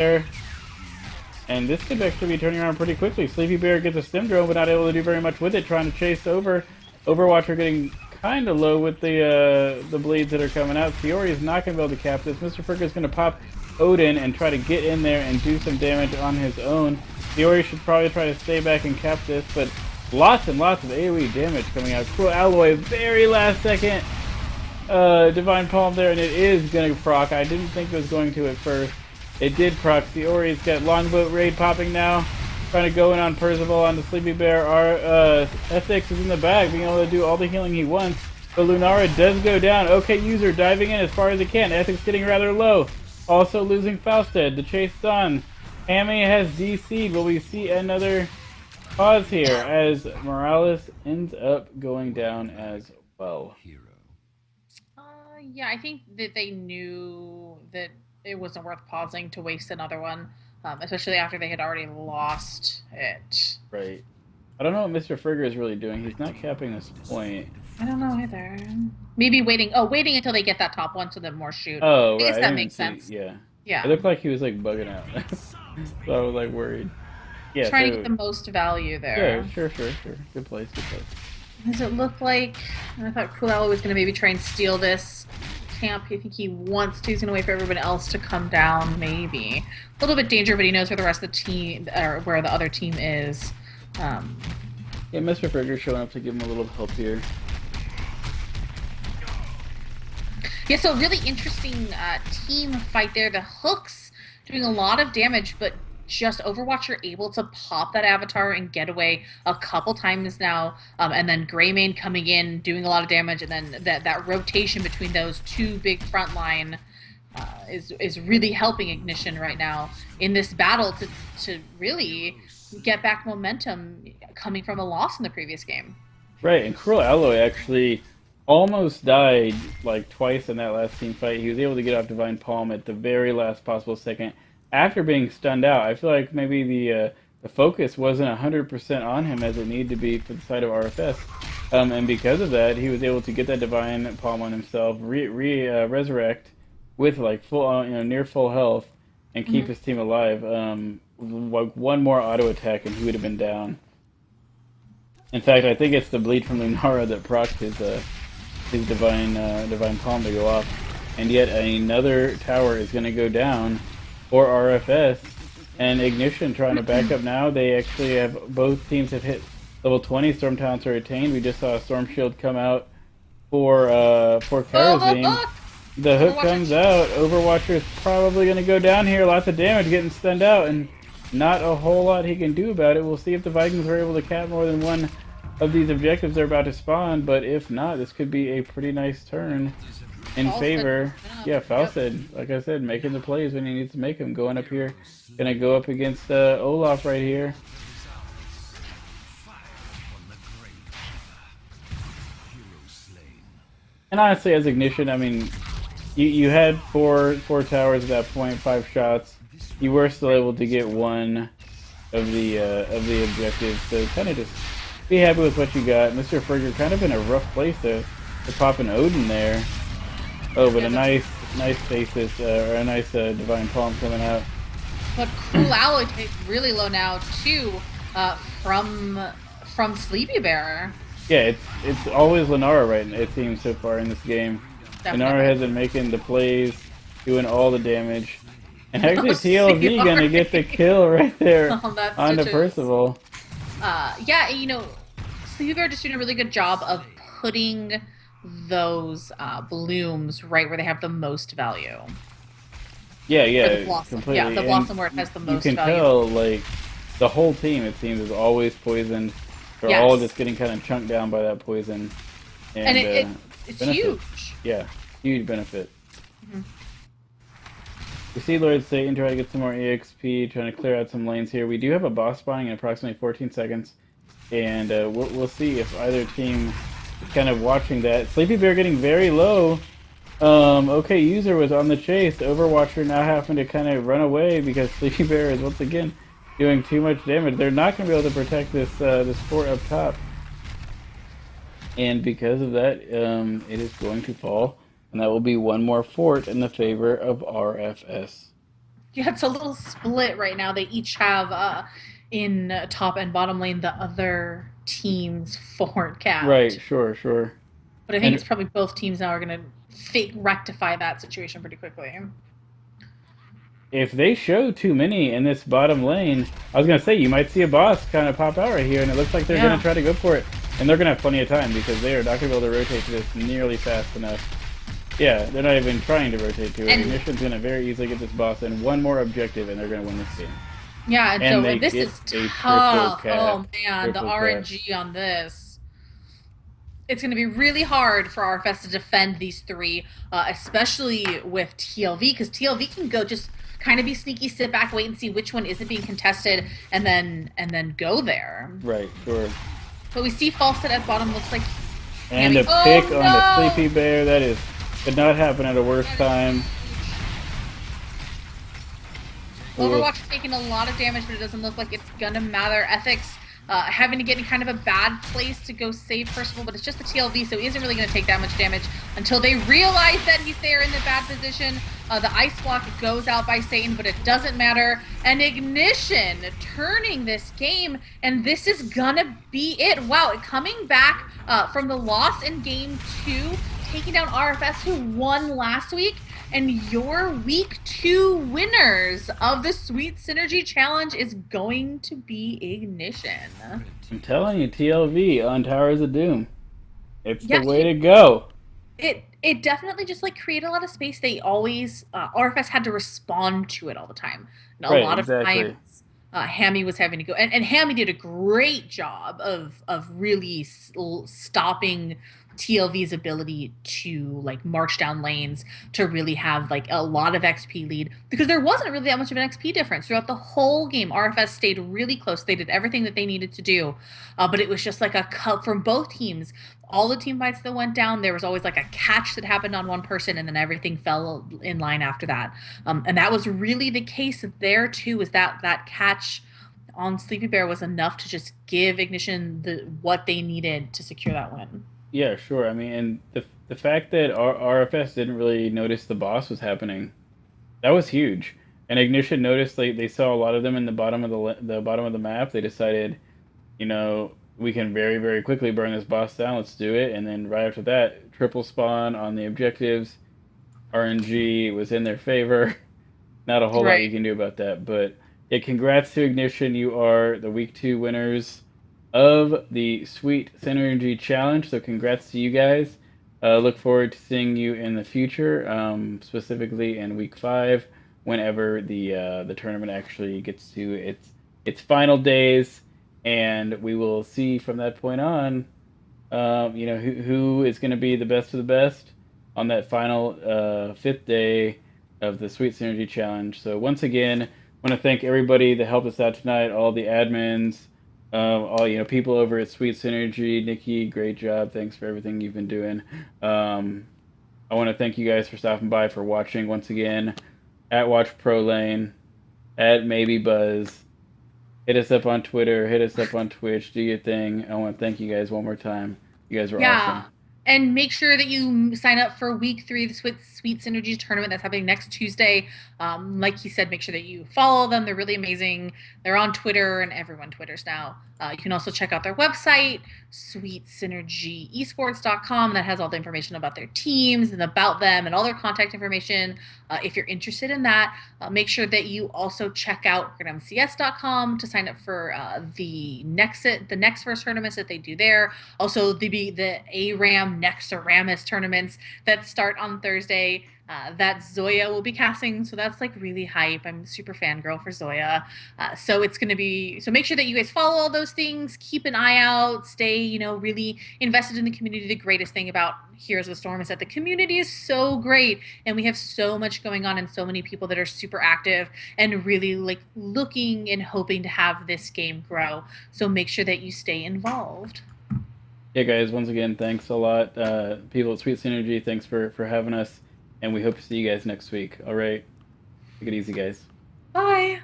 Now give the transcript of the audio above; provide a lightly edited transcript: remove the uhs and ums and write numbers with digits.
there. And this could actually be turning around pretty quickly. Sleepy Bear gets a stim drone, but not able to do very much with it, trying to chase over. Overwatcher getting kind of low with the bleeds that are coming out. Fiori is not going to be able to cap this. Mr. Fricker is going to pop Odin and try to get in there and do some damage on his own. Fiori should probably try to stay back and cap this, but lots and lots of AoE damage coming out. Cruel Alloy, very last second. Divine Palm there, and it is going to proc. I didn't think it was going to at first. It did proc. Fiori's got Longboat Raid popping now. Trying to go in on Percival on the Sleepy Bear. Our Ethics is in the bag, being able to do all the healing he wants. But Lunara does go down. OK User diving in as far as he can. Ethics getting rather low. Also losing Fausted. The chase is on. Hammy has DC'd. Will we see another pause here as Morales ends up going down as well? Yeah, I think that they knew that it wasn't worth pausing to waste another one, especially after they had already lost it. Right. I don't know what Mr. Frigger is really doing. He's not capping this point. I don't know either. Maybe waiting. Oh, waiting until they get that top one so then more shoot. Oh, I guess right. that makes sense. Yeah. Yeah. It looked like he was like bugging out. So I was like worried. Yeah. Trying to get the most value there. Yeah, sure. Good place. Does it look like... I thought Cruella was going to maybe try and steal this camp. I think he wants to. He's going to wait for everyone else to come down, maybe. A little bit danger, but he knows where the rest of the team, or where the other team is. Yeah, Mr. Frigger showing up to give him a little help here. Yeah, so really interesting team fight there. The hooks doing a lot of damage, but just Overwatch are able to pop that avatar and get away a couple times now, and then Greymane coming in, doing a lot of damage, and then that rotation between those two big front line is really helping Ignition right now in this battle to really get back momentum coming from a loss in the previous game. Right, and Cruel Alloy actually almost died like twice in that last team fight. He was able to get off Divine Palm at the very last possible second after being stunned out. I feel like maybe the focus wasn't 100% on him as it needed to be for the side of RFS. And because of that, he was able to get that Divine Palm on himself, resurrect with like full, near full health, and keep his team alive. Like one more auto attack and he would have been down. In fact, I think it's the bleed from Lunara that procced his Divine Palm to go off. And yet another tower is going to go down for RFS, and Ignition trying to back up now. They actually have, both teams have hit level 20. Storm Talents are retained. We just saw a Storm Shield come out for Karazim. The hook comes out. Overwatcher is probably going to go down here. Lots of damage, getting stunned out, and not a whole lot he can do about it. We'll see if the Vikings are able to cap more than one of these objectives they're about to spawn, but if not, this could be a pretty nice turn in favor. Yeah, Fausted, like I said, making the plays when he needs to make them. Going up here, gonna go up against Olaf right here. And honestly, as Ignition, I mean, you had four towers at that point, 5 shots. You were still able to get one of the objectives, so kind of just be happy with what you got. Mr. Frigger kind of in a rough place to pop an Odin there. Oh, but a nice Faces, or a nice Divine Palm coming out. But Cruel Alloy takes really low now too, from Sleepy Bear. Yeah, it's always Lunara, right? It seems so far in this game. Definitely. Lunara has been making the plays, doing all the damage, and actually TLV gonna get the kill right there on the Percival. Yeah, Sleepy Bear just doing a really good job of putting those blooms right where they have the most value. Yeah, the blossom. completely. Yeah, the blossom where it has the most value. You can tell, like, the whole team, it seems, is always poisoned. They're all just getting kind of chunked down by that poison. And it's benefit. huge. Yeah, huge benefit. We see Lord Satan try to get some more EXP, trying to clear out some lanes here. We do have a boss spawning in approximately 14 seconds. And we'll see if either team is kind of watching that. Sleepy Bear getting very low. OK User was on the chase. Overwatcher now having to kind of run away because Sleepy Bear is once again doing too much damage. They're not going to be able to protect this fort up top. And because of that, it is going to fall. And that will be one more fort in the favor of RFS. Yeah, it's a little split right now. They each have in top and bottom lane the other team's forward Right, capped. sure, sure. But I think And it's probably both teams now are going to rectify that situation pretty quickly. if they show too many in this bottom lane, I was gonna say you might see a boss kind of pop out right here, and it looks like they're gonna Yeah. try to go for it, and they're gonna have plenty of time because they are not gonna be able to rotate to this nearly fast enough. Yeah, they're not even trying to rotate to it. And Ignition's gonna very easily get this boss in one more objective, and they're gonna win this game. yeah, and And so they this get is a triple tough. cap, Oh man, the triple cap. RNG on this. It's going to be really hard for RFS to defend these three, especially with TLV, because TLV can go just kind of be sneaky, sit back, wait and see which one isn't being contested, and then go there. Right, sure. But we see Falset at bottom. Looks like And Hammy. a Oh pick on the no! Sleepy Bear. That is could not happen at a worse That is time. huge. We will. Overwatch is taking a lot of damage, but it doesn't look like it's gonna matter. Ethics having to get in kind of a bad place to go save Percival, but it's just the TLV, so he isn't really gonna take that much damage until they realize that he's there in the bad position. The ice block goes out by Satan, but it doesn't matter. And Ignition turning this game, and this is gonna be it. Wow, coming back from the loss in game 2, taking down RFS, who won last week. And your week 2 winners of the Sweet Synergy Challenge is going to be Ignition. I'm telling you, TLV on Towers of Doom. It's Yeah, the way to go. it definitely just like created a lot of space. They always RFS had to respond to it all the time. And a Right, lot of exactly. times Hammy was having to go, and Hammy did a great job of really stopping TLV's ability to like march down lanes, to really have like a lot of XP lead, because there wasn't really that much of an XP difference throughout the whole game. RFS stayed really close. They did everything that they needed to do, but it was just like a cut from both teams. All the team fights that went down, there was always like a catch that happened on one person, and then everything fell in line after that. And that was really the case there too. Is that catch on Sleepy Bear was enough to just give Ignition what they needed to secure that win. Yeah, sure. I mean, and the fact that RFS didn't really notice the boss was happening, that was huge. And Ignition noticed they saw a lot of them in the bottom of the bottom of the map. They decided, we can very, very quickly burn this boss down. Let's do it. And then right after that, triple spawn on the objectives. RNG was in their favor. Not a whole lot you Right. can do about that. But yeah, congrats to Ignition. You are the week 2 winners of the Sweet Synergy Challenge. So congrats to you guys. Look forward to seeing you in the future, specifically in week 5, whenever the tournament actually gets to its final days, and we will see from that point on, who is going to be the best of the best on that final 5th day of the Sweet Synergy Challenge. So once again, I want to thank everybody that helped us out tonight, all the admins, all people over at Sweet Synergy. Nikki, great job. Thanks for everything you've been doing. I want to thank you guys for stopping by, for watching once again. At Watch Pro Lane, at Maybe Buzz. Hit us up on Twitter. Hit us up on Twitch. Do your thing. I want to thank you guys one more time. You guys were awesome. Yeah. And make sure that you sign up for week 3 of the Sweet Synergy tournament that's happening next Tuesday. Like he said, make sure that you follow them. They're really amazing. They're on Twitter, and everyone Twitters now. You can also check out their website, sweetsynergyesports.com. That has all the information about their teams and about them and all their contact information. If you're interested in that, make sure that you also check out GrandMCS.com to sign up for the next first tournaments that they do there. Also, the ARAM Nexaramus tournaments that start on Thursday. That Zoya will be casting, so that's like really hype. I'm a super fangirl for Zoya. So it's gonna be, so make sure that you guys follow all those things, keep an eye out, stay, really invested in the community. The greatest thing about Heroes of the Storm is that the community is so great, and we have so much going on and so many people that are super active and really like looking and hoping to have this game grow. So make sure that you stay involved. Yeah, guys, once again, thanks a lot. People at Sweet Synergy, thanks for having us, and we hope to see you guys next week. All right. Take it easy, guys. Bye.